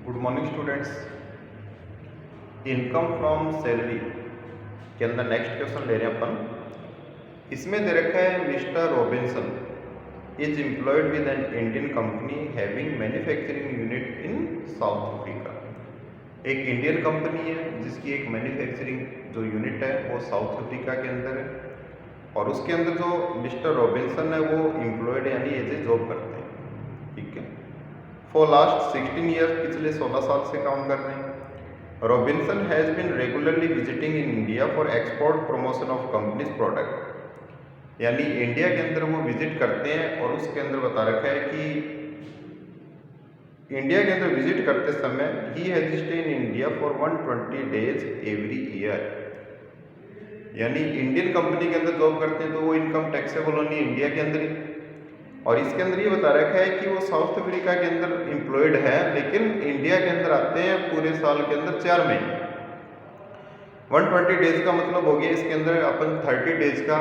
Good morning students. Income from salary के अंदर next question ले रहे हैं अपन। इसमें दे रखा है mister Robinson is employed with an Indian company having manufacturing unit in south Africa. एक इंडियन कंपनी है जिसकी एक मैन्युफैक्चरिंग जो यूनिट है वो साउथ अफ्रीका के अंदर है, और उसके अंदर जो मिस्टर रॉबिन्सन है वो एम्प्लॉयड यानी एज ए जॉब करते हैं। ठीक है, फॉर लास्ट 16 ईयर्स, पिछले 16 साल से काम कर रहे हैं। Robinson has been regularly visiting in India for export promotion of companies product, यानी इंडिया के अंदर वो विजिट करते हैं। और उसके अंदर बता रखा है कि इंडिया के अंदर विजिट करते समय he has stay in India for 120 days every year, यानी इंडियन कंपनी के अंदर जॉब करते हैं तो वो इनकम टैक्सेबल होनी इंडिया के अंदर ही। और इसके अंदर ये बता रखा है कि वो साउथ अफ्रीका के अंदर एम्प्लॉयड है, लेकिन इंडिया के अंदर आते हैं पूरे साल के अंदर 4 महीने। 120 डेज का मतलब हो गया, इसके अंदर अपन 30 डेज का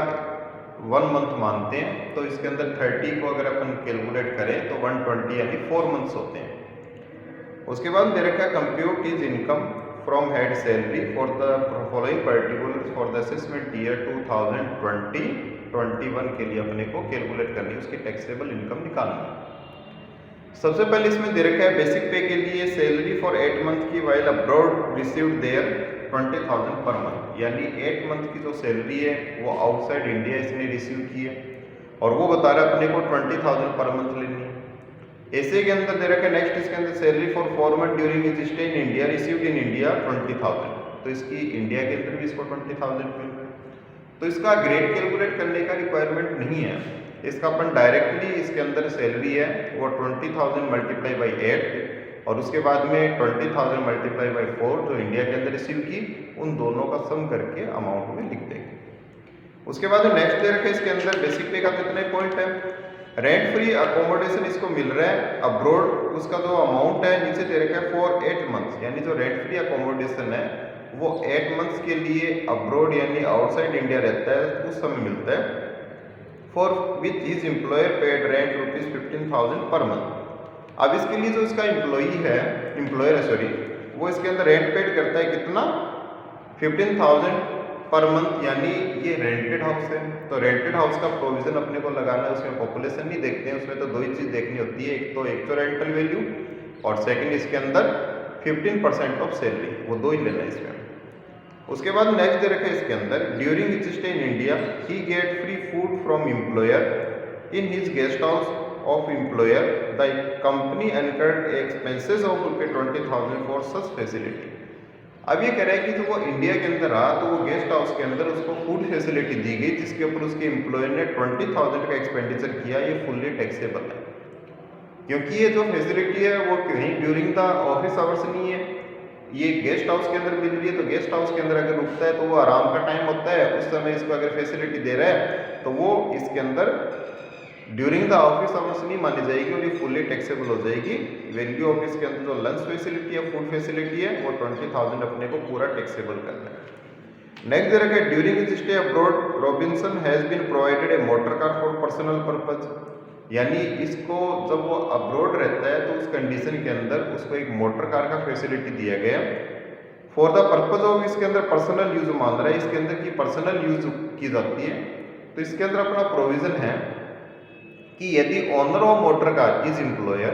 1 मंथ मानते हैं, तो इसके अंदर 30 को अगर अपन कैलकुलेट करें तो 120 यानी 4 मंथ्स होते हैं। उसके बाद दे रखा है compute is income from head salary for the following particulars for the assessment year 2020-21 के लिए अपने को कैलकुलेट करनी है, उसकी टैक्सेबल इनकम निकालनी है। सबसे पहले इसमें दे रखा है बेसिक पे के लिए सैलरी फॉर 8 मंथ की while abroad received there 20,000 per month, यानी 8 मंथ की जो सैलरी है वो आउटसाइड इंडिया इसने रिसीव की है, और वो बता रहा है अपने को 20,000 पर मंथ लेनी है। ऐसे के अंदर दे रखा है नेक्स्ट, इसके अंदर salary for farmer during is stay in India received in India 20,000, तो इसकी इंडिया के अंदर भी इसको 20,000 मिल रहा है। तो इसका ग्रेड कैलकुलेट करने का रिक्वायरमेंट नहीं है, इसका अपन डायरेक्टली इसके अंदर सैलरी है वो 20,000 मल्टीप्लाई बाई 8 और उसके बाद में 20,000 मल्टीप्लाई बाई 4 जो इंडिया के अंदर रिसीव की, उन दोनों का सम करके अमाउंट में लिख देंगे। उसके बाद नेक्स्ट दे रखा है इसके अंदर बेसिक पे का कितने पॉइंट है, रेंट फ्री अकोमोडेशन इसको मिल रहा है अब्रोड, उसका जो अमाउंट है नीचे दे रखा है फॉर 8 मंथ्स, यानी जो रेंट फ्री अकोमोडेशन है वो 8 मंथ्स के लिए अब्रोड यानी आउटसाइड इंडिया रहता है उस समय मिलता है। For which his employer paid rent ₹15,000 per month. अब इसके लिए जो इसका एम्प्लॉयर है सॉरी, वो इसके अंदर रेंट पेड करता है कितना, 15,000 पर मंथ, यानी ये रेंटेड हाउस है। तो रेंटेड हाउस का प्रोविजन अपने को लगाना है, उसमें पॉपुलेशन नहीं देखते हैं, उसमें तो दो ही चीज़ देखनी होती है, एक तो रेंटल वैल्यू और सेकंड इसके अंदर 15% ऑफ सैलरी, वो दो ही लेना है इसमें। उसके बाद नेक्स्ट दे रखा है इसके अंदर during his stay in India he get free food from employer in his guest house of employer, the company incurred expenses of ₹20,000 for such facility. अब ये कह रहा है कि जो वो इंडिया के अंदर रहा तो वो गेस्ट हाउस के अंदर उसको फूड फैसिलिटी दी गई जिसके ऊपर उसके एम्प्लॉयर ने 20,000 का एक्सपेंडिचर किया, ये फुल्ली टैक्सेबल है, क्योंकि ये जो फैसिलिटी है वो कहीं ड्यूरिंग द ऑफिस आवर्स नहीं है, ये गेस्ट हाउस के अंदर मिल रही है। तो गेस्ट हाउस के अंदर अगर रुकता है तो वो आराम का टाइम होता है, उस समय इसको अगर फैसिलिटी दे रहा है तो वो इसके अंदर ड्यूरिंग द ऑफिस आवर्स नहीं मानी जाएगी और ये फुल्ली टैक्सेबल हो जाएगी। वैल्यू ऑफ इसके अंदर जो लंच फैसिलिटी है, फूड फैसिलिटी है, वो 20,000 अपने को पूरा टैक्सेबल करना है। नेक्स्ट दे रखा है during his stay abroad Robinson has been provided a motor car for personal purpose, यानी इसको जब वो अब्रॉड रहता है तो उस कंडीशन के अंदर उसको एक मोटर कार का फैसिलिटी दिया गया फॉर द पर्पज ऑफ, इसके अंदर पर्सनल यूज मान रहा है, इसके अंदर की पर्सनल यूज की जाती है। तो इसके अंदर अपना प्रोविजन है कि यदि owner of motor car is employer,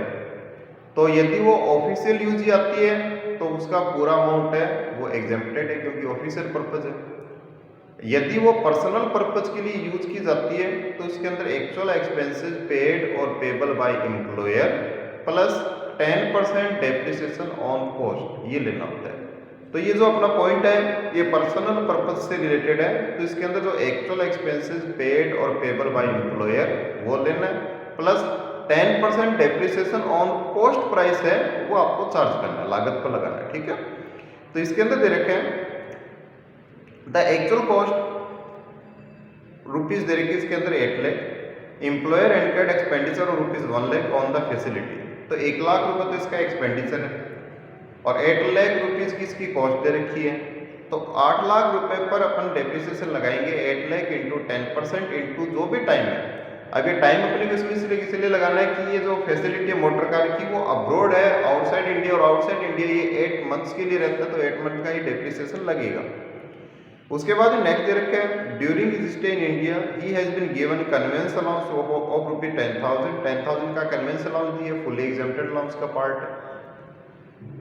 तो यदि वो ऑफिशियल यूज ही आती है तो उसका पूरा अमाउंट है वो एग्जेम्प्टेड है क्योंकि ऑफिशियल पर्पज है। यदि वो पर्सनल पर्पज के लिए यूज की जाती है तो इसके अंदर एक्चुअल एक्सपेंसेस पेड और payable by employer plus 10% depreciation on cost, ये लेना होता है। तो ये जो अपना पॉइंट है ये पर्सनल पर्पज से रिलेटेड है, तो इसके अंदर जो एक्चुअल एक्सपेंसेस पेड और पेबल बाय एम्प्लॉयर वो लेना है, plus 10% depreciation on cost price है वो आपको चार्ज करना है, लागत पर लगाना है। ठीक है, तो इसके अंदर दे रखे हैं द एक्चुअल कॉस्ट रुपीज दे रखी इसके अंदर 8 लाख, एम्प्लॉयर एनकर्ड एक्सपेंडिचर और ₹1 लाख ऑन द फैसिलिटी, तो 1 लाख रुपए तो इसका एक्सपेंडिचर है और 8 लाख रुपीज की इसकी कॉस्ट दे रखी है। तो 8 लाख रुपए पर अपन डेप्रिसिएशन लगाएंगे, 8 लाख इंटू 10% इंटू जो भी टाइम है, अब ये टाइम अपने को इसलिए लगाना है कि ये जो फैसिलिटी है मोटर कार की वो अब्रॉड है, आउटसाइड इंडिया, और आउटसाइड इंडिया ये 8 मंथ्स के लिए रहता है, तो 8 मंथ का ही डेप्रिसिएशन लगेगा। उसके बाद नेक्स्ट दे रखा है during his stay in India he has been given conveyance allowance of rupees 10,000 का कन्वेंस अलाउंस दिया, फुली एग्जेम्प्टेड अलाउंस का पार्ट है।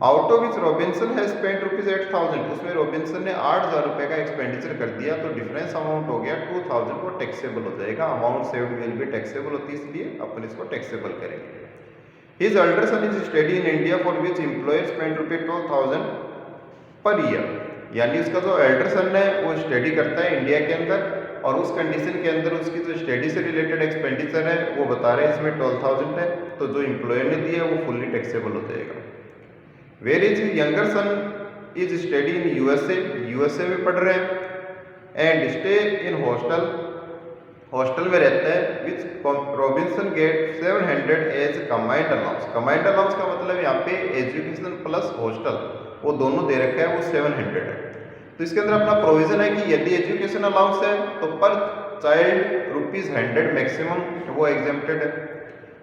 Out of which Robinson has spent rupees 8,000, उसमें रॉबिन्सन ने 8,000 रुपए का एक्सपेंडिचर कर दिया, तो डिफरेंस अमाउंट हो गया 2,000, वो टैक्सेबल हो जाएगा। Amount saved will be taxable होती है, इसलिए अपन इसको टैक्सेबल करेंगे। His elder son is study in India for which employer spend rupees 12,000 per year, यानी उसका जो एल्डर सन है वो स्टडी करता है इंडिया के अंदर, और उस कंडीशन के अंदर उसकी जो स्टडी से रिलेटेड एक्सपेंडिचर है वो बता रहे हैं इसमें 12,000 है, तो जो एम्प्लॉयर ने दिया है वो फुल्ली टैक्सेबल हो जाएगा। Where is younger son is study in USA में पढ़ रहे हैं, एंड स्टे इन हॉस्टल में रहता है, which Robinson get 700 as command allowance. Command allowance का मतलब यहाँ पे एजुकेशन प्लस हॉस्टल वो दोनों दे रखा है, वो 700 है। तो इसके अंदर अपना प्रोविजन है कि यदि एजुकेशन अलाउंस है तो पर चाइल्ड रुपीज 100 मैक्सिमम वो एग्जेम्प्टेड है,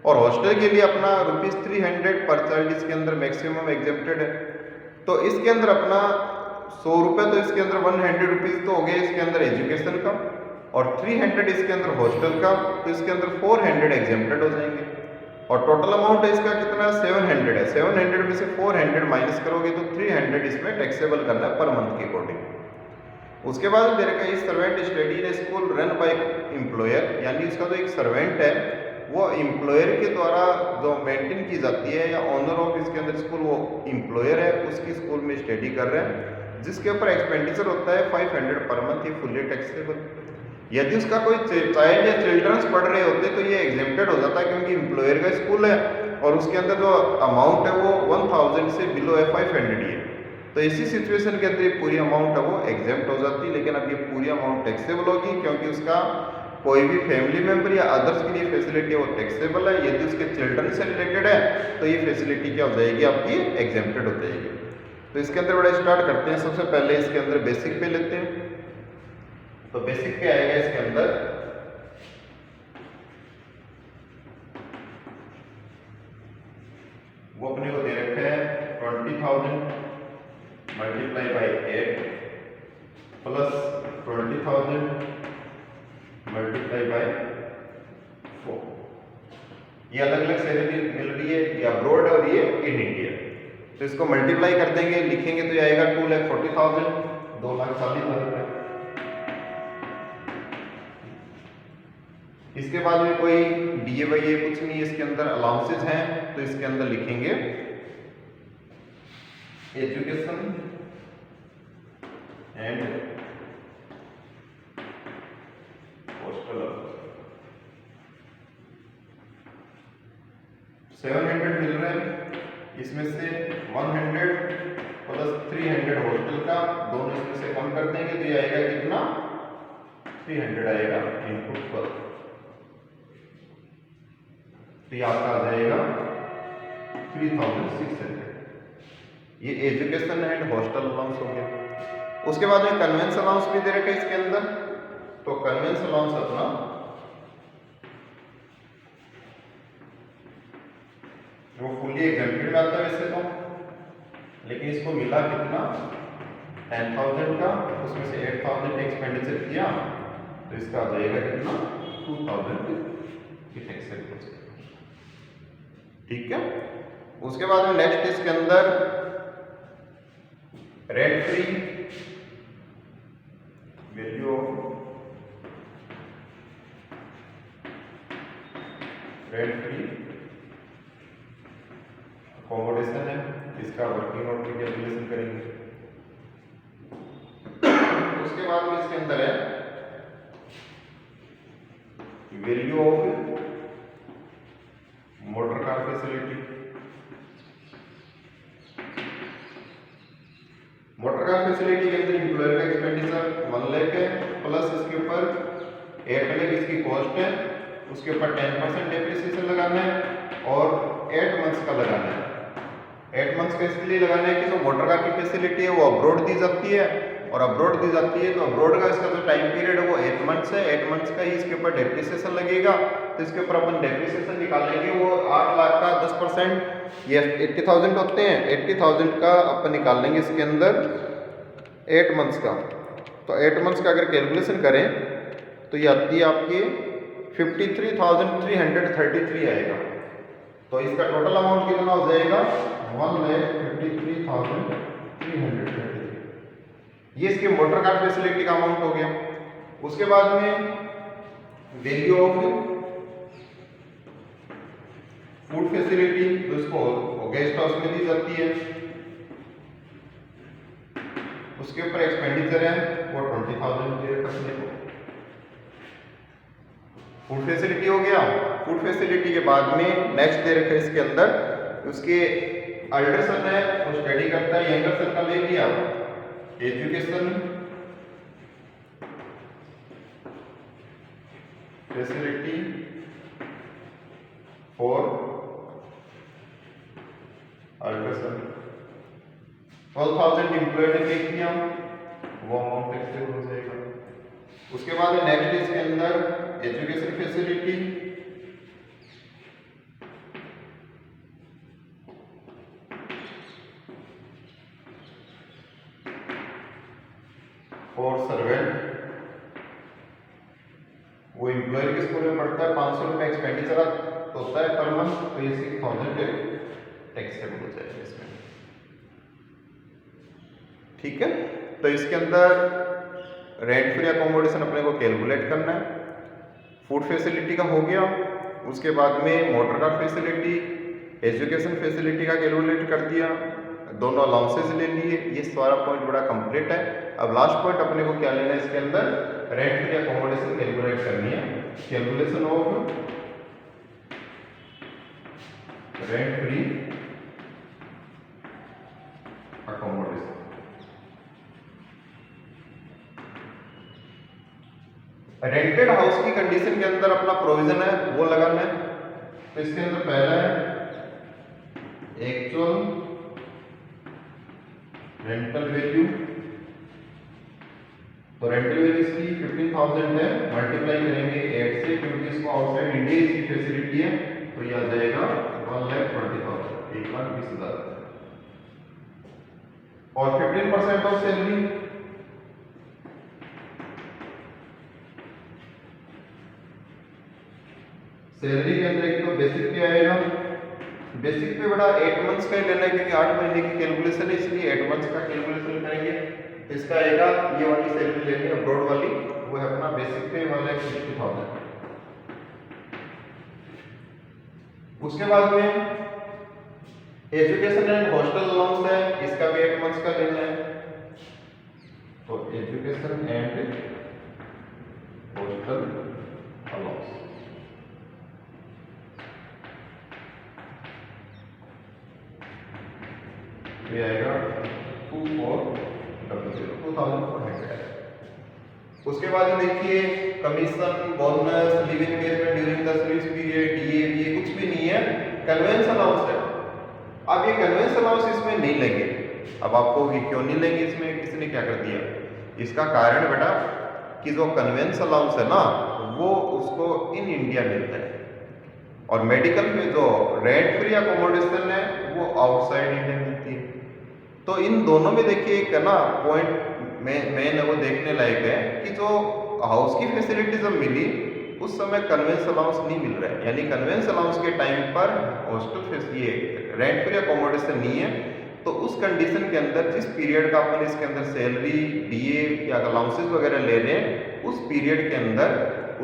और हॉस्टल के लिए अपना रुपीज 300 पर चाइल्ड इसके अंदर मैक्सिमम एग्जेम्प्टेड है। तो इसके अंदर अपना 100 रुपये, तो इसके अंदर 100 रुपीज़ तो हो गए इसके अंदर एजुकेशन का, और 300 इसके अंदर हॉस्टल का, तो इसके अंदर 400 एग्जेम्प्टेड हो जाएंगे। और टोटल अमाउंट है इसका कितना 700 है, 700 में से 400 माइनस करोगे तो 300 इसमें टैक्सेबल करना है पर मंथ के अकॉर्डिंग। उसके बाद दे रखा है इस servant study in school run by employer, यानी इसका जो एक सर्वेंट है वो एम्प्लॉयर के द्वारा जो मेंटेन की जाती है, या ऑनर ऑफ इसके अंदर स्कूल वो एम्प्लॉयर है, उसकी स्कूल में स्टडी कर रहे हैं, जिसके ऊपर एक्सपेंडिचर होता है 500 पर मंथ, ये फुल्ली टैक्सेबल। यदि उसका कोई चाइल्ड या चिल्ड्रंस पढ़ रहे होते तो ये एग्जेम्प्टेड हो जाता है, क्योंकि एम्प्लॉयर का स्कूल है और उसके अंदर जो अमाउंट है वो 1000 से बिलो है, 500 ही है। तो इसी सिचुएशन के अंदर ये पूरी अमाउंट है वो एग्जेम्प्ट हो जाती है, लेकिन अब ये पूरी अमाउंट टैक्सेबल होगी, क्योंकि उसका कोई भी फैमिली मेंबर या अदर्स के लिए फैसिलिटी है वो टैक्सेबल है। यदि उसके चिल्ड्रन से रिलेटेड है तो ये फैसिलिटी क्या हो जाएगी आपकी, एग्जेम्प्टेड हो जाएगी। तो इसके अंदर बड़ा स्टार्ट करते हैं। सबसे पहले इसके अंदर बेसिक पे लेते हैं, तो बेसिक पे आएगा इसके अंदर वो अपने को दे रखा है 20,000 multiply by 8 plus 20,000 multiply by 4। ये अलग अलग सैलरी मिल रही है, ये अब्रॉड और ये इन इंडिया। तो इसको मल्टीप्लाई कर देंगे, लिखेंगे तो ये आएगा 2,40,000, 2,40,000 रुपये। इसके बाद में कोई डीए वाई कुछ नहीं, इसके अंदर अलाउंसेस हैं, तो इसके अंदर लिखेंगे एजुकेशन एंड हॉस्टल 700 मिल रहे हैं, इसमें से 100 प्लस 300 हॉस्टल का, दोनों इसमें से कम कर देंगे तो ये आएगा कितना 300 आएगा इनपुट पर, तो ये आपका आ जाएगा 3,600। ये एजुकेशन एंड हॉस्टल अलाउंस हो गया। उसके बाद में कन्वेंस अलाउंस भी दे रखा है इसके अंदर, तो कन्वेंस अलाउंस अपना वो फुल्ली एग्जेम्प्टेड में आता है वैसे तो, लेकिन इसको मिला कितना 10,000 का, उसमें से 8,000 एक्सपेंडिचर किया, तो इसका आ जाएगा कितना 2,000 की टैक्स हो जाएगा। ठीक है। उसके बाद में नेक्स्ट इसके अंदर rent free value of rent free accommodation है, इसका वर्किंग नोट की कैलकुलेशन करेंगे। उसके बाद में इसके अंदर है value of motor car facility. Motor car facility के अंदर एम्प्लॉयर का एक्सपेंडिचर 1 लाख है, प्लस इसके ऊपर 8 लाख इसकी कॉस्ट है, उसके ऊपर 10% डेप्रिसिएशन लगाना है और 8 मंथ्स का लगाना है। 8 मंथ्स का इसलिए लगाना है कि जो मोटर कार की फैसिलिटी है वो अब्रॉड दी जाती है, और अब्रॉड दी जाती है तो अब्रॉड का इसका जो टाइम पीरियड है वो 8 मंथ्स है। 8 मंथ्स का ही इसके ऊपर डेप्रिसिएशन लगेगा, तो इसके ऊपर अपन डेप्रिसिएशन निकालेंगे। वो 8 लाख का 10%, ये 80,000 होते हैं, 80,000 का अपन निकाल लेंगे इसके अंदर 8 मंथ्स का। तो 8 मंथ्स का अगर कैलकुलेशन करें तो ये आती है आपकी 53,333 आएगा। तो इसका टोटल अमाउंट कितना हो जाएगा 1,53,333। ये इसके मोटर कार फैसिलिटी का अमाउंट हो गया। उसके बाद में वैल्यू ऑफ फूड फैसिलिटी जो इसको गेस्ट हाउस में दी जाती है, उसके ऊपर एक्सपेंडिचर है वो 20,000 दे रखा है। फूड फैसिलिटी हो गया। फूड फैसिलिटी के बाद में नेक्स्ट दे रखा है इसके अंदर उसके एल्डर सन है वो स्टडी करता है, यंगर सन का ले लिया education facility for elder son 12,000 employed ने पे किया, वो अमाउंट टैक्सेबल हो जाएगा। उसके बाद नेक्स्ट इसके अंदर एजुकेशन फैसिलिटी फॉर सर्वेंट, वो एम्प्लॉय के स्कूल में पढ़ता है, 500 रुपये एक्सपेंडिचर होता है पर मंथ, तो ये 6,000 टैक्सेबल हो जाएगा इसमें। ठीक है, तो इसके अंदर रेंट फ्री अकोमोडेशन अपने को कैलकुलेट करना है। फूड फैसिलिटी का हो गया। उसके बाद में motor car facility, education facility का कैलकुलेट कर दिया, दोनों अलाउंसेस ले लिए। ये सारा पॉइंट बड़ा कंप्लीट है। अब लास्ट पॉइंट अपने को क्या लेना है इसके अंदर रेंट फ्री अकोमोडेशन कैलकुलेट करनी है। Calculation of rent free accommodation. Rented house की कंडीशन के अंदर अपना प्रोविजन है वो लगाना है। तो इसके अंदर पहला है एक्चुअल रेंटल वैल्यू। तो रेंटल वैल्यू इसकी 15,000 है, मल्टीप्लाई करेंगे 8 से क्योंकि इसको आउटसाइड इंडिया इसकी फैसिलिटी है, तो ये आ जाएगा 1,20,000, 1,20,000। और 15% ऑफ सैलरी, सैलरी के अंदर एक तो बेसिक पे आएगा। बेसिक पे बड़ा 8 मंथ्स का ही लेना है क्योंकि 8 महीने की कैलकुलेशन है, इसलिए 8 मंथ्स का कैलकुलेशन करेंगे। इसका आएगा ये वाली सैलरी लेनी है ब्रॉड वाली, वो है अपना बेसिक पे 1,60,000। उसके बाद में एजुकेशन एंड हॉस्टल अलाउंस है, इसका भी 8 मंथ्स का लेना है। तो एजुकेशन एंड हॉस्टल अलाउंस ये आएगा 2,400। उसके बाद देखिए commission, bonus, live in engagement during the service period, ये कुछ भी नहीं है, कन्वेंस अलाउंस है। अब ये कन्वेंस अलाउंस इसमें नहीं लेंगे। अब आपको ये क्यों नहीं लेंगे, इसमें किसने क्या कर दिया? इसका कारण बेटा कि जो कन्वेंस अलाउंस है ना वो उसको इन इंडिया मिलता है, और मेडिकल में जो रेंट फ्री अकोमोडेशन है वो आउटसाइड इंडिया मिलती है। तो इन दोनों में देखिए एक है ना पॉइंट मेन वो देखने लायक है कि जो हाउस की फैसिलिटी जब मिली उस समय कन्वेंस अलाउंस नहीं मिल रहा है, यानी कन्वेंस अलाउंस के टाइम पर हॉस्टल ये रेंट फ्री अकोमोडेशन नहीं है। तो उस कंडीशन के अंदर जिस पीरियड का अपन इसके अंदर सैलरी, डीए या अलाउंसेस वगैरह ले रहे हैं उस पीरियड के अंदर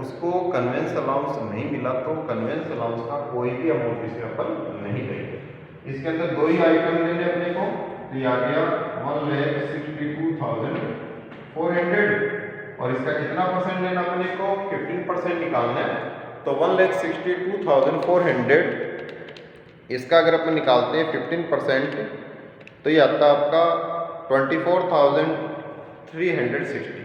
उसको कन्वेंस अलाउंस नहीं मिला, तो कन्वेंस अलाउंस का कोई भी अमाउंट इसमें अपन नहीं लेंगे। इसके अंदर दो ही आइटम लेने अपने को, तो ये आ गया 1,62,400, और इसका कितना परसेंट लेना अपने को 15% निकालना है। तो 1,62,400 इसका अगर अपन निकालते हैं 15% तो ये आता है आपका 24,360।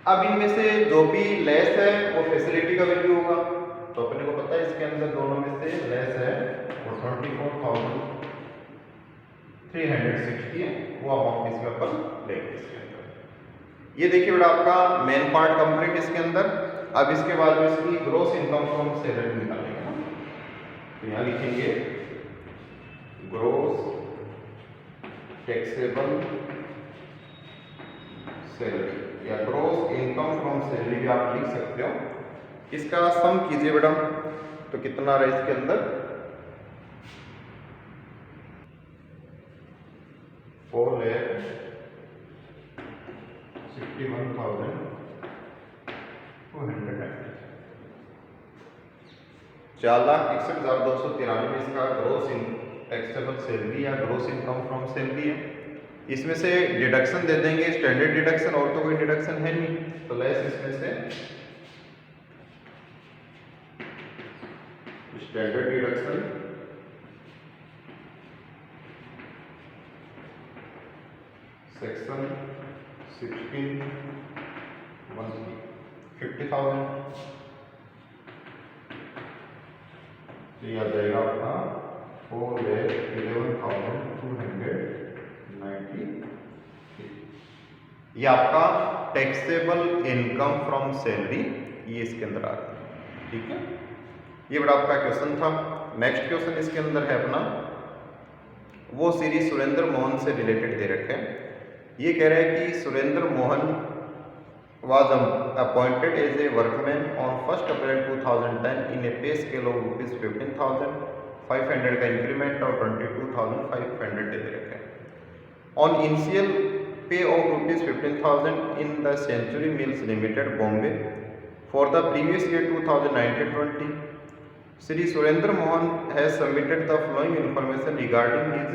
अब इनमें से जो भी लेस है वो फैसिलिटी का वैल्यू होगा, तो अपने को पता है इसके अंदर दोनों में से लेस है वो 24,360 है, वो अमाउंट इसके ऊपर लेंगे इसके अंदर। ये देखिए बेटा आपका मेन पार्ट कंप्लीट इसके अंदर। अब इसके बाद में इसकी ग्रॉस इनकम फ्रॉम सैलरी निकालेंगे ना, तो यहाँ लिखेंगे ग्रॉस टैक्सेबल सैलरी या ग्रॉस इनकम फ्रॉम सैलरी भी आप लिख सकते हो। इसका सम कीजिए बेटा, तो कितना रहा इसके अंदर 4,61,290 4,61,293 में इसका ग्रॉस टैक्सेबल सैलरी या ग्रॉस इनकम फ्रॉम सैलरी है। इसमें से डिडक्शन दे देंगे, स्टैंडर्ड डिडक्शन, और तो कोई डिडक्शन है नहीं, तो लेस इसमें से स्टैंडर्ड डिडक्शन सेक्शन 16 50,000, तो यह आ जाएगा आपका 4,11,290। ये आपका टैक्सेबल इनकम फ्रॉम सैलरी ये इसके अंदर आ गया, ठीक है। ये बड़ा आपका क्वेश्चन था। नेक्स्ट क्वेश्चन इसके अंदर है अपना, वो श्री सुरेंद्र मोहन से रिलेटेड दे रखे हैं। ये कह रहे हैं कि Surendra Mohan was appointed as a workman on 1st April 2010 in a pay scale of ₹15,500 का इंक्रीमेंट और 22,500 दे रखे हैं। On initial pay of ₹15,000 in the Century Mills Limited, Bombay for the previous year 2019-20, Shri Surendra Mohan has submitted the following information regarding his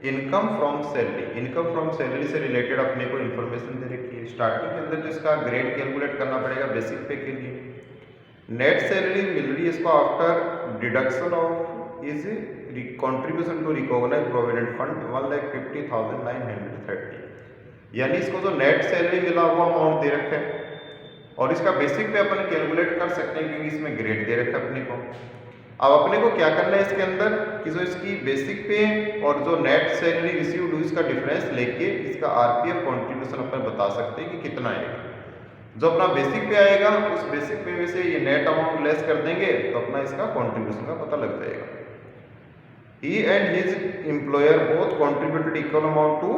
income from salary. Income from salary से related अपने को information दे रखी है। Starting के अंदर तो इसका grade calculate करना पड़ेगा बेसिक पे के लिए। नेट सैलरी मिल रही है इसको after deduction of is contribution to recognise provident fund 1,50,930, यानी इसको जो नेट सैलरी मिला वो अमाउंट दे रखा है, और इसका बेसिक पे अपन कैलकुलेट कर सकते हैं क्योंकि इसमें ग्रेड दे रखा है अपने को। अब अपने को क्या करना है इसके अंदर कि जो इसकी बेसिक पे और जो नेट सैलरी रिसीव्ड हुई इसका डिफरेंस लेके इसका आरपीएफ कंट्रीब्यूशन अपन बता सकते हैं कि कितना आएगा। जो अपना बेसिक पे आएगा उस बेसिक पे में से ये नेट अमाउंट लेस कर देंगे तो अपना इसका कंट्रीब्यूशन का पता लग जाएगा। He and his employer both contributed equal amount to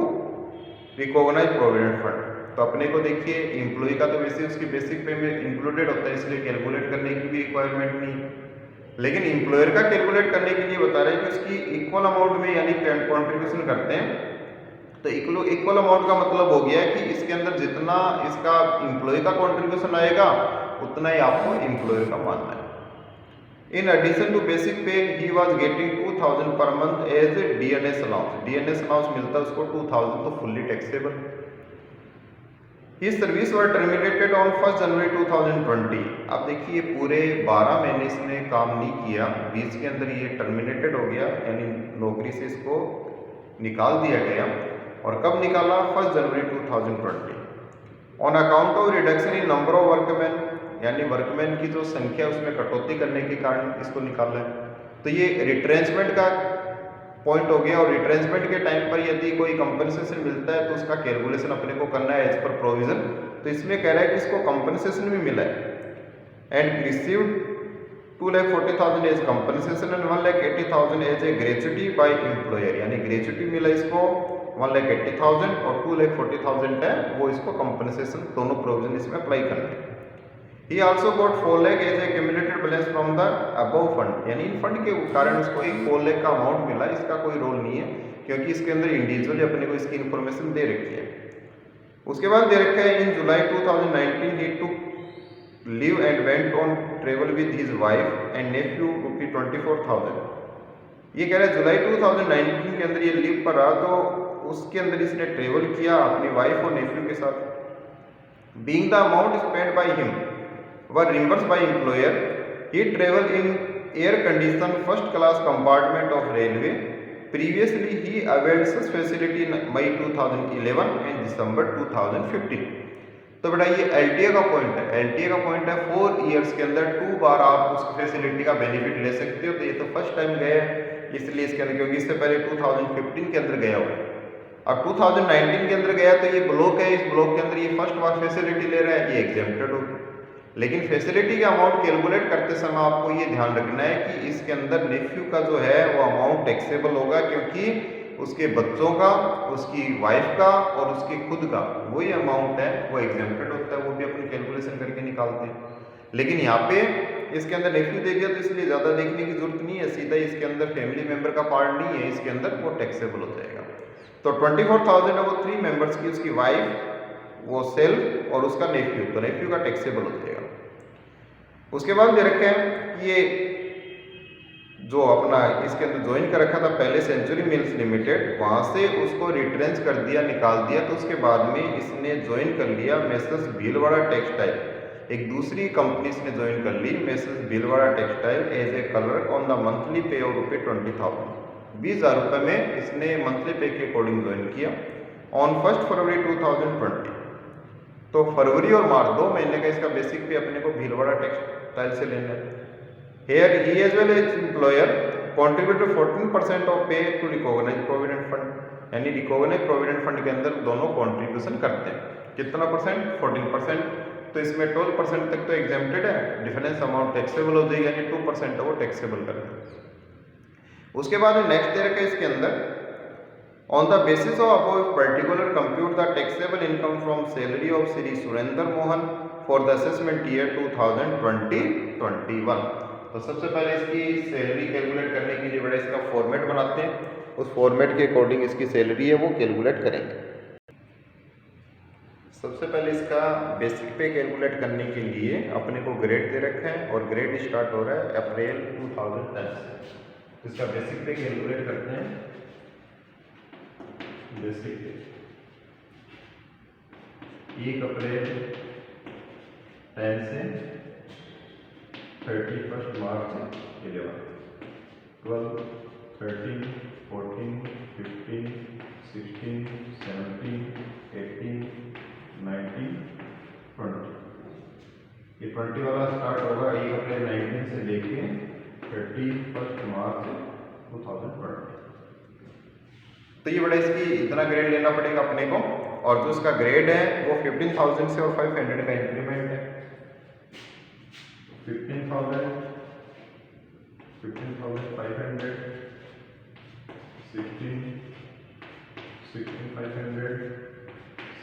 recognise provident fund. तो अपने को देखिए एम्प्लॉय का तो वैसे उसकी बेसिक पे में इंक्लूडेड होता है, इसलिए कैलकुलेट करने की भी रिक्वायरमेंट नहीं, लेकिन एम्प्लॉयर का कैलकुलेट करने के लिए बता रहे हैं कि उसकी इक्वल अमाउंट में यानी कंट्रीब्यूशन करते हैं। तो इक्वल अमाउंट का मतलब हो गया कि इसके अंदर जितना इसका एम्प्लॉय का कंट्रीब्यूशन आएगा उतना ही आपको एम्प्लॉयर का मानना है। इन एडिशन टू बेसिक पे he was getting 2,000 per month as DNS allowance. DNS allowance मिलता है उसको 2,000, तो fully taxable. His service were terminated on 1st January 2020। अब देखिए पूरे 12 महीने इसने काम नहीं किया, बीच के अंदर ये टर्मिनेटेड हो गया, यानी नौकरी से इसको निकाल दिया गया। और कब निकाला? 1st January 2020। On account of reduction in number of workman, यानी वर्कमैन की जो संख्या उसमें कटौती करने के कारण इसको निकाला है। तो ये रिट्रेंचमेंट का पॉइंट हो गया, और रिट्रेंचमेंट के टाइम पर यदि कोई कंपनसेशन मिलता है तो उसका कैलकुलेशन अपने को करना है एज पर प्रोविजन। तो इसमें कह रहा है कि इसको कंपनसेशन भी मिला है and received 2,40,000 as compensation and 1,80,000 as a gratuity by employer, यानी ग्रेच्युटी मिला इसको 1,80,000 और 2,40,000 है वो इसको कंपनसेशन, दोनों प्रोविजन इसमें अप्लाई करना है। He also got 4 lakh as a accumulated balance from the above fund, यानी इन फंड के कारण उसको एक 4 लाख का अमाउंट मिला। इसका कोई रोल नहीं है क्योंकि इसके अंदर इंडिविजुअली अपने को इसकी इन्फॉर्मेशन दे रखी है। उसके बाद दे रखा है इन जुलाई 2019 he took leave and went on travel with his wife and nephew ₹24,000। ये कह रहा है जुलाई 2019 के अंदर ये लीव पर रहा, तो उसके अंदर इसने ट्रेवल किया अपनी वाइफ और नेफ्यू के साथ। Being the amount spend by him were reimbursed by employer, he traveled in air conditioned first class compartment of railway। Previously he availed such facility in May 2011 and December 2015। तो बेटा ये LTA का point है, LTA का point है 4 years के अंदर 2 बार आप उस फैसिलिटी का बेनिफिट ले सकते हो। तो ये तो फर्स्ट टाइम गए हैं इसलिए इसके अंदर, क्योंकि इससे पहले 2015 के अंदर गया हुआ है। अब 2019 के अंदर गया तो ये ब्लॉक है, इस ब्लॉक के अंदर ये फर्स्ट बार फैसिलिटी ले रहा है, ये एग्जेम्प्टेड होगी। लेकिन फैसिलिटी का अमाउंट कैलकुलेट करते समय आपको ये ध्यान रखना है कि इसके अंदर नेफ्यू का जो है वो अमाउंट टैक्सेबल होगा, क्योंकि उसके बच्चों का, उसकी वाइफ का और उसके खुद का वही अमाउंट है वो एग्जेम्प्टेड होता है, वो भी अपनी कैलकुलेशन करके निकालते हैं। लेकिन यहाँ पे इसके अंदर नेफ्यू दे दिया तो इसलिए ज़्यादा देखने की जरूरत नहीं है, सीधा इसके अंदर फैमिली मेंबर का पार्ट नहीं है, इसके अंदर वो टैक्सेबल हो जाएगा। तो 24,000 है वो 3 मेंबर्स की, उसकी वाइफ, वो सेल्फ और उसका नेफ्यू, तो नेफ्यू का टैक्सेबल हो जाएगा। उसके बाद दे रखे हैं ये जो अपना इसके अंदर ज्वाइन कर रखा था पहले सेंचुरी मिल्स लिमिटेड, वहाँ से उसको रिट्रेंच कर दिया, निकाल दिया। तो उसके बाद में इसने ज्वाइन कर लिया मेसर्स भीलवाड़ा टेक्सटाइल, एक दूसरी कंपनी इसने ज्वाइन कर ली, messrs Bhilwara textile, as a clerk on the monthly pay of ₹20,000, 20,000 रुपये में इसने मंथली पे के अकॉर्डिंग ज्वाइन किया ऑन 1 फरवरी 2020। तो फरवरी और मार्च 2 महीने का इसका बेसिक पे अपने को भीलवाड़ा टेक्सटाइल से लेना है। Here he as well as employer contributed 14% of pay to recognized provident fund, यानी रिकॉग्नाइज प्रोविडेंट फंड के अंदर दोनों कंट्रीब्यूशन करते हैं। कितना परसेंट? 14%। तो इसमें 12% तक तो एग्जेम्प्टेड है, डिफरेंस अमाउंट टैक्सेबल हो जाएगी, यानी 2% है वो टैक्सेबल करते हैं। उसके बाद नेक्स्ट दे रखा है इसके अंदर, on the basis of above particular compute the taxable income from salary of Shri Surendra Mohan for the assessment year 2020-21। तो सबसे पहले इसकी सैलरी कैलकुलेट करने के लिए बड़ा इसका फॉर्मेट बनाते हैं, उस फॉर्मेट के अकॉर्डिंग इसकी सैलरी है वो कैलकुलेट करेंगे। सबसे पहले इसका बेसिक पे कैलकुलेट करने के लिए अपने को ग्रेड दे रखा है और ग्रेड स्टार्ट हो रहा है अप्रैल 2010 से। इसका बेसिक पे कैलकुलेट करते हैं। बेसिक पे 1 अप्रैल 10 से 31 मार्च 11, 12, 13, 14, 15, 16, 17, 18, 19, 20। ये 20 वाला स्टार्ट होगा 1 अप्रैल 19 से लेके 31 मार्च 2020। तो ये बड़ा इसकी इतना ग्रेड लेना पड़ेगा अपने को, और जो इसका ग्रेड है वो 15,000 से और 500 का इंक्रीमेंट है। 15,000, 15,500, 16, 16,500,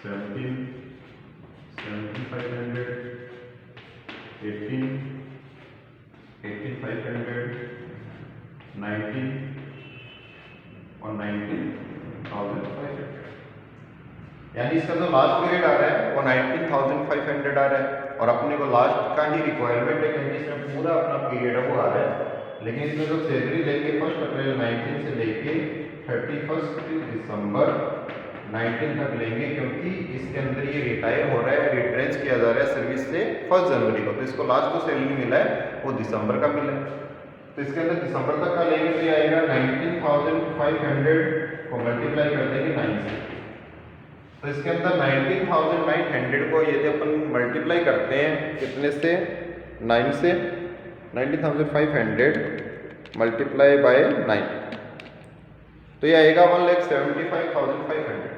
17, 17,500, 18, 18,500, 19 और 19,500। यानी इसका जो लास्ट ग्रेड आ रहा है वो 19,500 आ रहा है, और अपने को लास्ट का ही रिक्वायरमेंट है क्योंकि इसमें पूरा अपना पीरियड है वो आ रहा है। लेकिन इसमें जो सैलरी लेंगे 1 अप्रैल 19 से लेके 31 दिसंबर 19 तक लेंगे, क्योंकि इसके अंदर ये रिटायर हो रहा है, रिट्रेंच किया जा रहा है सर्विस से 1 जनवरी को। तो इसको लास्ट जो सैलरी मिला है वो दिसंबर का मिला है। तो इसके अंदर दिसंबर तक का लेंगे तो ये आएगा 19,500 को मल्टीप्लाई कर देंगे 9 से। तो इसके अंदर 19,900 को यदि अपन मल्टीप्लाई करते हैं कितने से? 9 से, 19,500 मल्टीप्लाई बाय 9, तो ये आएगा 1,75,500।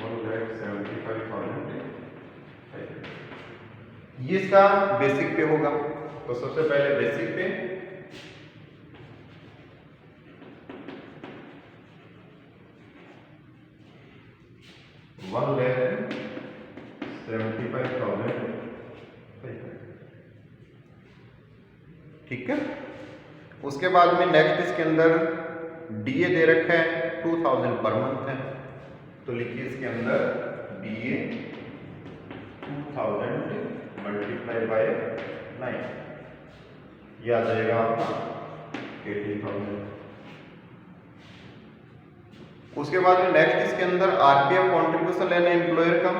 1,75,500 ये इसका बेसिक पे होगा। तो सबसे पहले बेसिक पे 1,75,500, ठीक है। उसके बाद में नेक्स्ट इसके अंदर डीए दे रखा है 2,000 पर मंथ है, तो लिखिए इसके अंदर डीए 2,000 मल्टीप्लाई बाय 9, यह आ जाएगा आपका 18,000। उसके बाद में नेक्स्ट इसके अंदर आरपीएफ कॉन्ट्रीब्यूशन लेना एम्प्लॉयर का,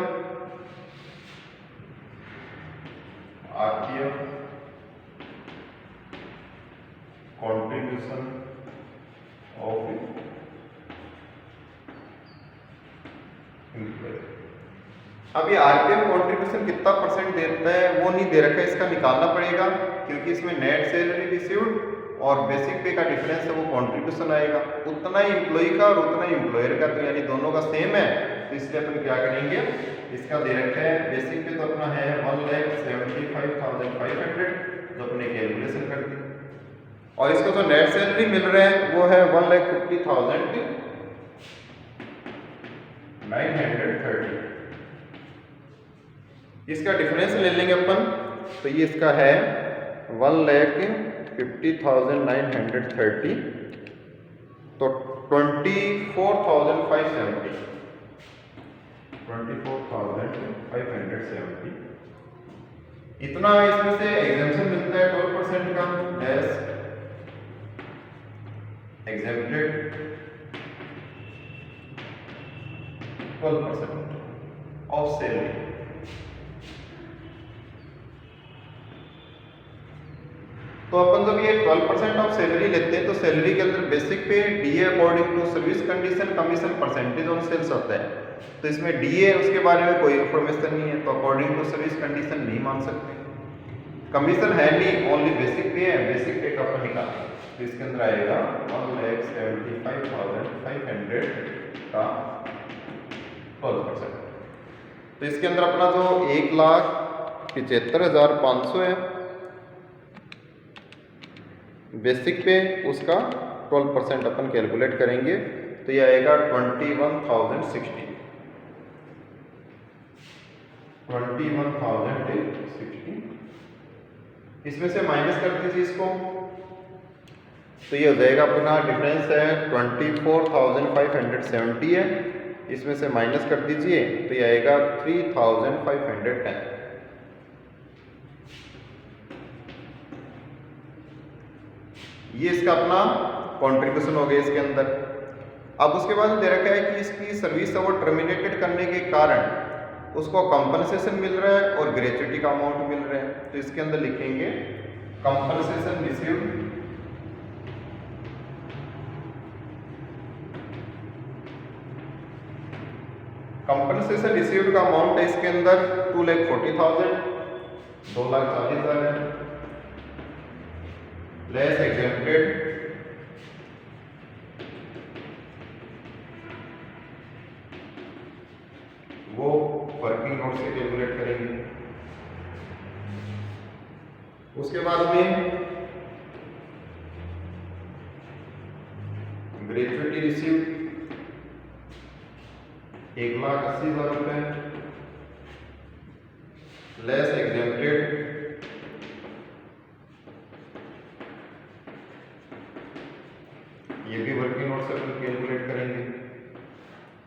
आरपीएफ contribution of employer। अब ये आरपीएफ कंट्रीब्यूशन कितना परसेंट देता है वो नहीं दे रखा है, इसका निकालना पड़ेगा क्योंकि इसमें नेट सैलरी रिसीव्ड और बेसिक पे का डिफरेंस है वो कंट्रीब्यूशन आएगा, उतना ही एम्प्लॉय का और उतना ही एम्प्लॉयर का, तो यानी दोनों का सेम है। तो इसलिए अपन क्या करेंगे, इसका दे रखा है बेसिक पे तो अपना है 1,75,500 जो अपने कैलकुलेशन कर दी, और इसको जो नेट सैलरी मिल रहा है वो है 1,50,930। इसका डिफरेंस ले लेंगे अपन, तो ये इसका है 1,50,930, तो 24,570 इतना इसमें से एग्जेम्पशन मिलता है 12% का, लेस एग्जेम्प्टेड 12% ऑफ सैलरी। तो अपन जब ये 12% ऑफ सैलरी लेते हैं तो सैलरी के अंदर basic pay DA according to service condition commission percentage on sales होता है, तो इसमें डीए उसके बारे में कोई इन्फॉर्मेशन नहीं है, तो अकॉर्डिंग टू सर्विस कंडीशन नहीं मान सकते। कमीशन है नहीं, ओनली बेसिक पे है, बेसिक पे का अपन निकालेंगे, तो इसके अंदर आएगा 1,75,500 का 12%। तो इसके अंदर अपना जो 1,75,500 है बेसिक पे, उसका 12% अपन कैलकुलेट करेंगे, तो ये आएगा 21,060। इसमें से माइनस कर दीजिए इसको, तो ये हो जाएगा अपना डिफरेंस है 24,570 है, इसमें से माइनस कर दीजिए तो ये आएगा 3,510। ये इसका अपना कंट्रीब्यूशन हो गया इसके अंदर। अब उसके बाद दे रखा है कि इसकी सर्विस अवार्ड टर्मिनेटेड करने के कारण उसको कंपनसेशन मिल रहा है और ग्रेच्युटी का अमाउंट मिल रहा है, तो इसके अंदर लिखेंगे कंपनसेशन रिसीव्ड का अमाउंट है इसके अंदर 2,40,000, 2,40,000 है, लेस एग्जेम्प्टेड वो वर्किंग नोट से कैलकुलेट करेंगे। उसके बाद में ग्रेच्युटी रिसीव्ड 1,80,000 रुपए, लेस एग्जेम्प्टेड ये भी वर्किंग नोट से अपन कैलकुलेट करेंगे,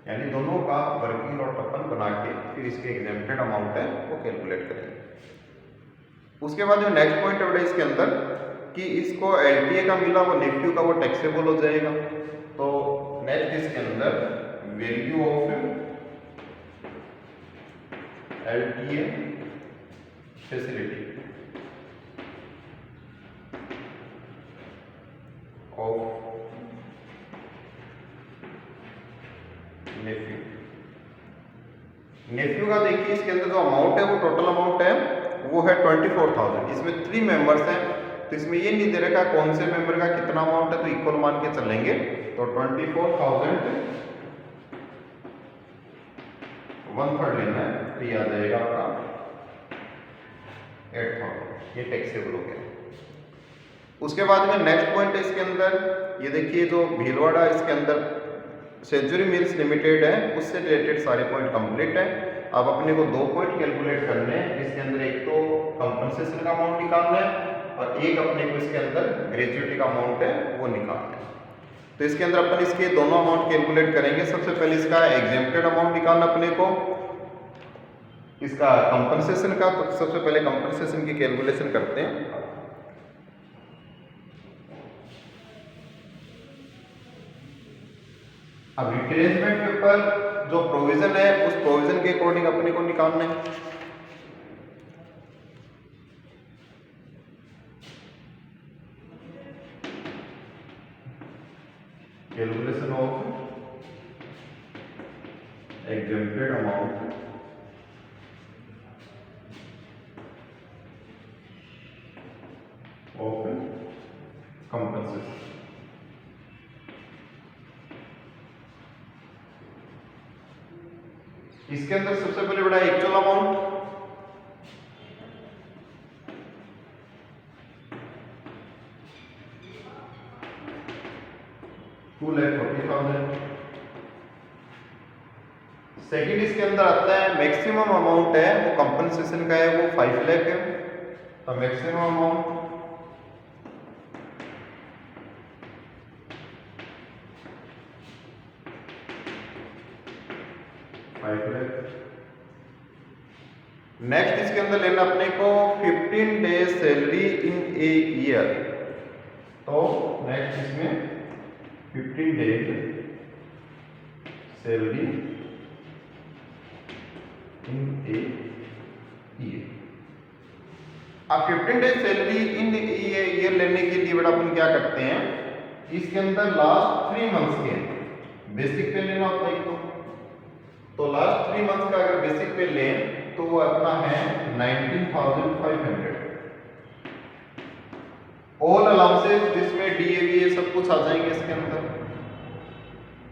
यानी दोनों का वर्किंग नोट अपन बना के फिर इसके एग्जेम्प्टेड अमाउंट है वो कैलकुलेट करेंगे। उसके बाद जो नेक्स्ट पॉइंट है इसके अंदर कि इसको एलटीए का मिला वो नेफ्यू का वो टैक्सेबल हो जाएगा, तो नेक्स्ट इसके अंदर value of LTA facility of nephew का देखिए इसके अंदर जो अमाउंट है वो टोटल अमाउंट है वो है 24,000, इसमें 3 मेंबर्स हैं, तो इसमें ये नहीं दे रखा कौन से मेंबर का कितना अमाउंट है, तो इक्वल मान के चलेंगे, तो 24,000 1/3 लेना है, तो ये आ जाएगा आपका 8,000, ये टैक्सेबल हो गया। उसके बाद में नेक्स्ट पॉइंट है इसके अंदर, ये देखिए जो भीलवाड़ा इसके अंदर सेंचुरी मिल्स लिमिटेड है उससे रिलेटेड सारे पॉइंट कंप्लीट है। अब अपने को 2 पॉइंट कैलकुलेट करने हैं, इसके अंदर एक तो कंपनसेशन का अमाउंट निकालना है और एक अपने को इसके अंदर ग्रेच्युटी का अमाउंट है वो निकालना है। तो इसके अंदर अपन इसके दोनों अमाउंट कैलकुलेट करेंगे। सबसे पहले इसका एग्जेम्प्टेड अमाउंट निकालना अपने को, इसका कंपनसेशन का, तो सबसे पहले कंपनसेशन की कैलकुलेशन करते हैं। अब रिप्लेसमेंट के ऊपर जो प्रोविजन है उस प्रोविजन के अकॉर्डिंग अपने को निकालना है। Calculation of exempted amount of compensation. इसके अंदर सबसे पहले बड़ा एक्चुअल अमाउंट, $2,40,000। सेकेंड इसके अंदर आता है मैक्सिमम अमाउंट है वो कंपनसेशन का है, वो 5 लाख है। तो मैक्सिमम अमाउंट नेक्स्ट इसके अंदर लेना अपने को 15 days salary in a year. तो नेक्स्ट इसमें 15 days salary in a year. अब 15 days salary in a year लेने के लिए बेटा अपन क्या करते हैं, इसके अंदर लास्ट 3 मंथ्स के बेसिक पे लेना होता है। तो लास्ट 3 मंथ्स का अगर बेसिक पे लें तो वो अपना है 19,500। ऑल अलाउंसेस जिसमें डीएवी सब कुछ आ जाएंगे इसके अंदर,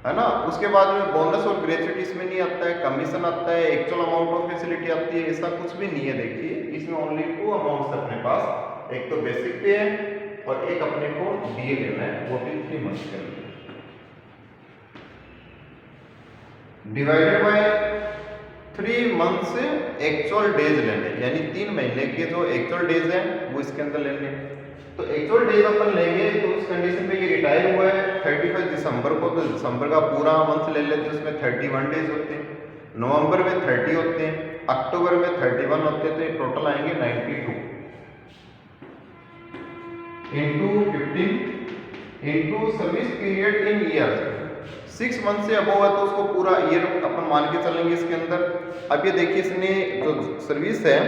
है ना। उसके बाद में बोनस और ग्रेजुएटी इसमें नहीं आता है, कमीशन आता है, एक्चुअल अमाउंट ऑफ फैसिलिटी आती है, ऐसा कुछ भी नहीं है। देखिए इसमें ओनली 2 अमाउंट्स अपने पास, एक तो बेसिक पे है और एक अपने को डीए लेना है, वो भी 3 मंथ्स के लिए divided by 3 months actual days लेने, यानी 3 महीने के जो एक्चुअल डेज हैं वो इसके अंदर लेने। तो एक्चुअल डेज अपन लेंगे तो उस कंडीशन पे ये रिटायर हुआ है 31 दिसंबर को, तो दिसंबर का पूरा मंथ ले लेते हैं, उसमें 31 डेज होते हैं। नवंबर में 30 होते हैं, अक्टूबर में 31 होते हैं, तो ये टोटल आएंगे 92 into 15 into service period in year. 6 month से अबव है तो उसको पूरा ईयर अपन मान के चलेंगे इसके अंदर। अब ये देखिए इसने जो सर्विस है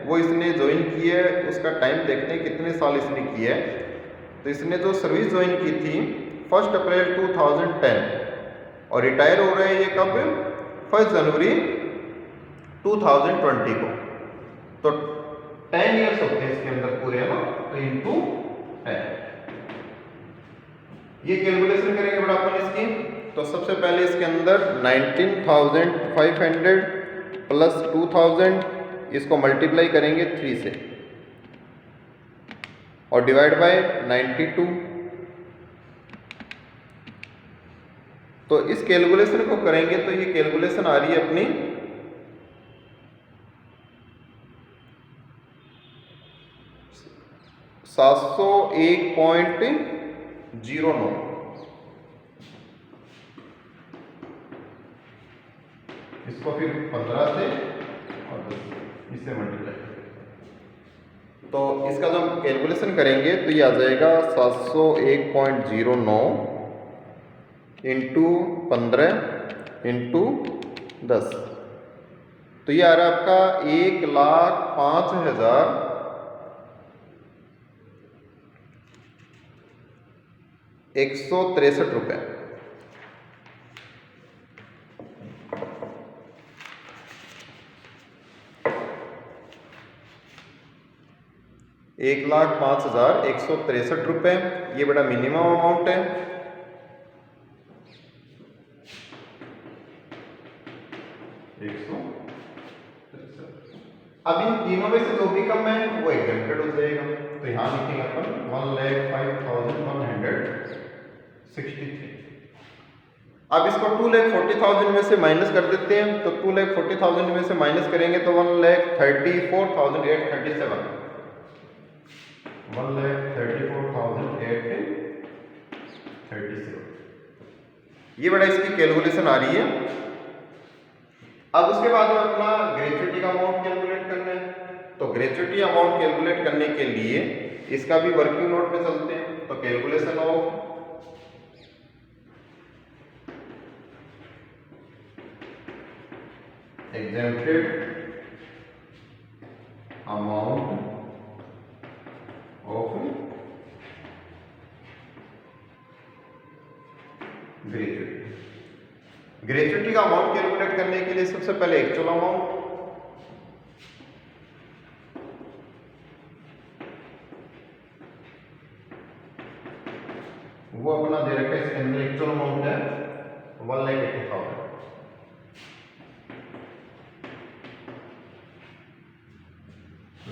वो इसने ज्वाइन की है, उसका टाइम देखते हैं कितने साल इसने किया है। तो इसने जो सर्विस ज्वाइन की थी 1 अप्रैल 2010 और रिटायर हो रहे हैं ये कब, 1 जनवरी 2020 को। तो 10 ईयर्स होते हैं इसके अंदर पूरे, है ना। तो इंटू 10 ये कैलकुलेशन करेंगे बड़ा अपन इसकी। तो सबसे पहले इसके अंदर 19,500 प्लस 2,000 इसको मल्टीप्लाई करेंगे 3 से और डिवाइड बाय 92। तो इस कैलकुलेशन को करेंगे तो ये कैलकुलेशन आ रही है अपनी 701.09। इसको फिर 15 से और 10 इससे मल्टीप्लाई करेंगे तो इसका जो हम कैलकुलेशन करेंगे तो ये आ जाएगा 701.09 इंटू 15 इंटू 10। तो ये आ रहा है आपका 1,05,163 रुपये। ₹1,05,163 ये बड़ा मिनिमम अमाउंट है। अब इन तीनों में से जो भी कम है वो एग्जेम्प्टेड हो जाएगा। तो यहाँ लिखेंगे अपन 1,05,163। अब इसको 2,40,000 में से माइनस कर देते हैं। तो 2,40,000 में से माइनस करेंगे तो 1,34,837 1,34,837 ये बड़ा इसकी कैलकुलेशन आ रही है। अब उसके बाद में अपना ग्रेच्युटी का अमाउंट कैलकुलेट करना है। तो ग्रेच्युटी अमाउंट कैलकुलेट करने के लिए इसका भी वर्किंग नोट पे चलते हैं। तो calculation of exempted amount of gratuity का अमाउंट कैलकुलेट करने के लिए सबसे पहले एक्चुअल अमाउंट वो अपना दे रखा है, इसके अंदर एक्चुअल अमाउंट है 1,80,000।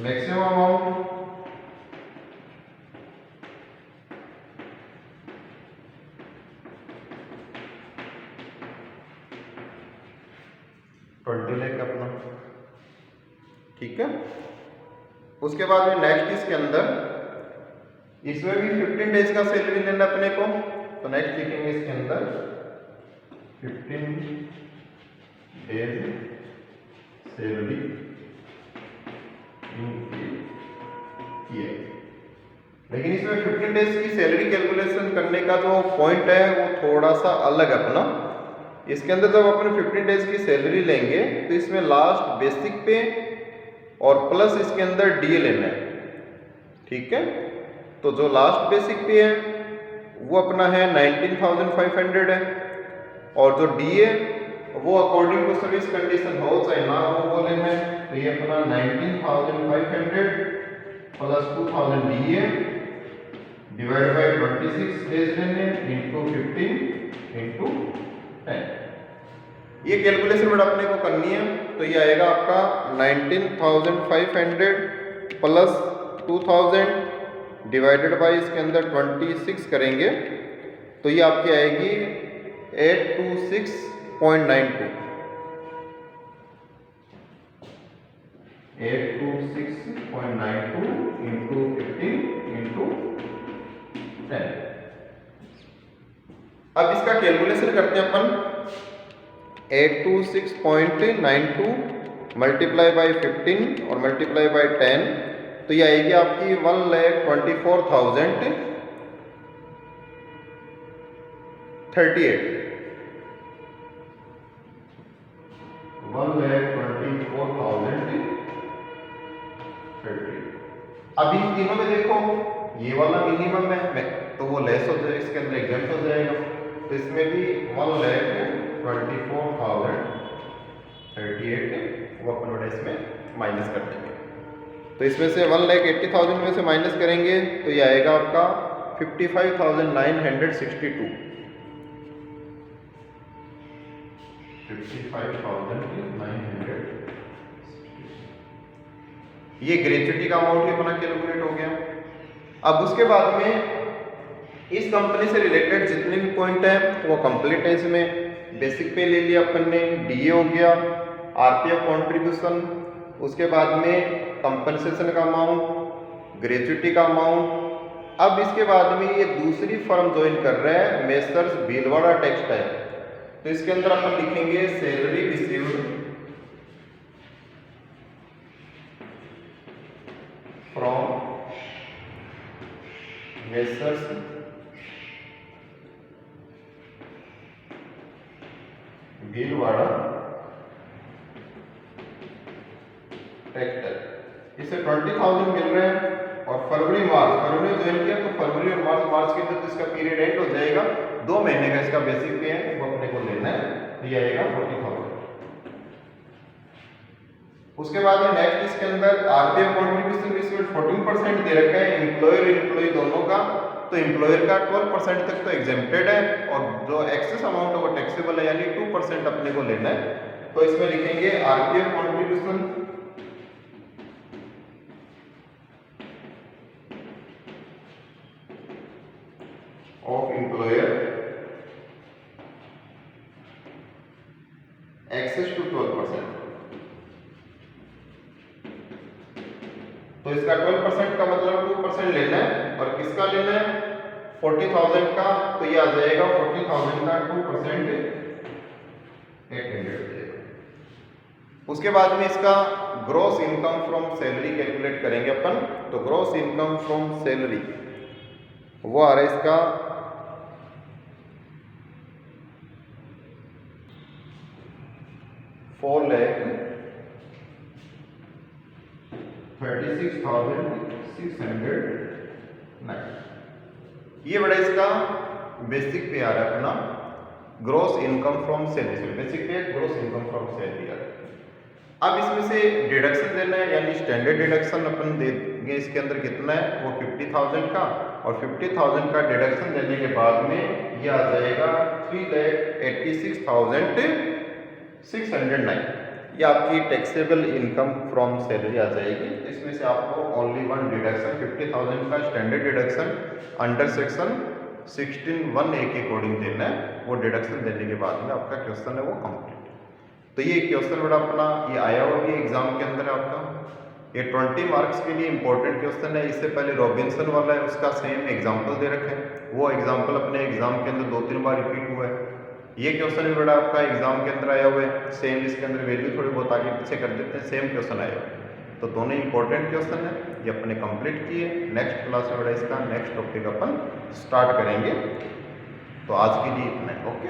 मैक्सिमम अमाउंट 20 लाख अपना, ठीक है। उसके बाद में नेक्स्ट इसके अंदर इसमें भी 15 डेज का सैलरी लेना अपने को, तो नेक्स्ट लिखेंगे इसके अंदर 15 डेज सैलरी किए। लेकिन इसमें 15 डेज की सैलरी कैलकुलेशन करने का जो पॉइंट है वो थोड़ा सा अलग है अपना। इसके अंदर जब अपन 15 डेज की सैलरी लेंगे तो इसमें लास्ट बेसिक पे और प्लस इसके अंदर डीए लेना है, ठीक है। तो जो लास्ट बेसिक पे है वो अपना है 19,500 है, और जो डीए वो अकॉर्डिंग टू सर्विस कंडीशन हो चाहे ना हो वो लेना है। तो ये अपना 19,500 plus 2,000 DA divide by 26 days लेने इंटू 15 इंटू 10। ये कैलकुलेशन बेटा अपने को करनी है, तो ये आएगा आपका 19,500 प्लस 2,000 डिवाइडेड बाय इसके अंदर 26 करेंगे तो ये आपकी आएगी 826.92 826.92 इंटू 15 इंटू 10। अब इसका कैलकुलेशन करते हैं अपन। 826.92 मल्टीप्लाई बाई 15 और मल्टीप्लाई बाई 10, तो ये आएगी आपकी 1,24,038। 1,24,038। अब इन तीनों में देखो ये वाला मिनिमम है तो वो लेस हो जाएगा, इसके अंदर एग्जाम्पल हो जाएगा। तो इसमें भी 1,24,038 वो अपन इसमें माइनस कर देंगे। तो इसमें से 1,80,000 में से माइनस करेंगे तो ये आएगा आपका 55,962। 55,900। ये ग्रेजुएटी का अमाउंट भी अपना कैलकुलेट हो गया। अब उसके बाद में इस कंपनी से रिलेटेड जितने भी पॉइंट हैं वो कंप्लीट है। इसमें बेसिक पे ले लिया अपन ने, डीए हो गया, आरपीएफ कंट्रीब्यूशन, उसके बाद में कंपनसेशन का अमाउंट, ग्रेजुएटी का अमाउंट। अब इसके बाद में ये दूसरी फर्म ज्वाइन कर रहे हैं मेसर्स भीलवाड़ा टेक्सटाइल, तो इसके अंदर अपन लिखेंगे salary received from messrs Bhilwara textile. इसे 20,000 मिल रहे हैं और फरवरी ज्वाइन किया तो फरवरी और मार्च के अंदर इसका पीरियड एंड हो जाएगा। 2 महीने का इसका बेसिक पे है वो अपने को लेना है, तो ये आएगा 40,000। उसके बाद में नेक्स्ट इसके अंदर आरपीएफ कंट्रीब्यूशन इसमें 14% दे रखा है एम्प्लॉयर एम्प्लॉय दोनों का। तो एम्प्लॉयर का 12% तक तो एग्जेम्प्टेड है और जो एक्सेस अमाउंट है वो टैक्सेबल है, यानी 2% अपने को लेना है। तो इसमें लिखेंगे RPF contribution of employer excess to 12%। तो इसका 12% का मतलब 2% लेना है, और किसका लेना है 40,000 का, तो ये आ जाएगा 40,000 का 2% 800 जाएगा। उसके बाद में इसका gross income from salary calculate करेंगे अपन। तो ग्रॉस इनकम फ्रॉम सैलरी वो आ रहा है इसका 4,36,609। ये बड़ा इसका बेसिक पे आ रहा है अपना gross income from salary. Basic पे ग्रॉस इनकम फ्रॉम सैलरी आ रहा है। अब इसमें से डिडक्शन देना है, यानी स्टैंडर्ड डिडक्शन अपन देंगे इसके अंदर कितना है वो 50,000 का, और 50,000 का डिडक्शन देने के बाद में ये आ जाएगा 3,86,609। ये आपकी टैक्सेबल इनकम फ्रॉम सैलरी आ जाएगी। इसमें से आपको ओनली वन डिडक्शन 50,000 का standard deduction under section 16(1)(a) के अकॉर्डिंग देना है। वो डिडक्शन देने के बाद में आपका क्वेश्चन है वो कंप्लीट। तो ये क्वेश्चन बड़ा अपना ये आया हुआ भी एग्जाम के अंदर आपका, ये 20 मार्क्स के लिए इंपॉर्टेंट क्वेश्चन है। इससे पहले रॉबिन्सन वाला है उसका सेम एग्जाम्पल दे रखे हैं, वो एग्जाम्पल अपने एग्जाम के अंदर 2-3 बार रिपीट हुआ है। ये क्वेश्चन भी बड़ा आपका एग्जाम के अंदर आया हुआ है सेम, इसके अंदर वैल्यू थोड़ी बहुत आगे पीछे कर देते हैं, सेम क्वेश्चन आया हुआ है। तो दोनों इंपॉर्टेंट क्वेश्चन है, ये अपने कंप्लीट किए। नेक्स्ट क्लास में बड़ा इसका नेक्स्ट टॉपिक अपन स्टार्ट करेंगे। तो आज के लिए इतना है, ओके।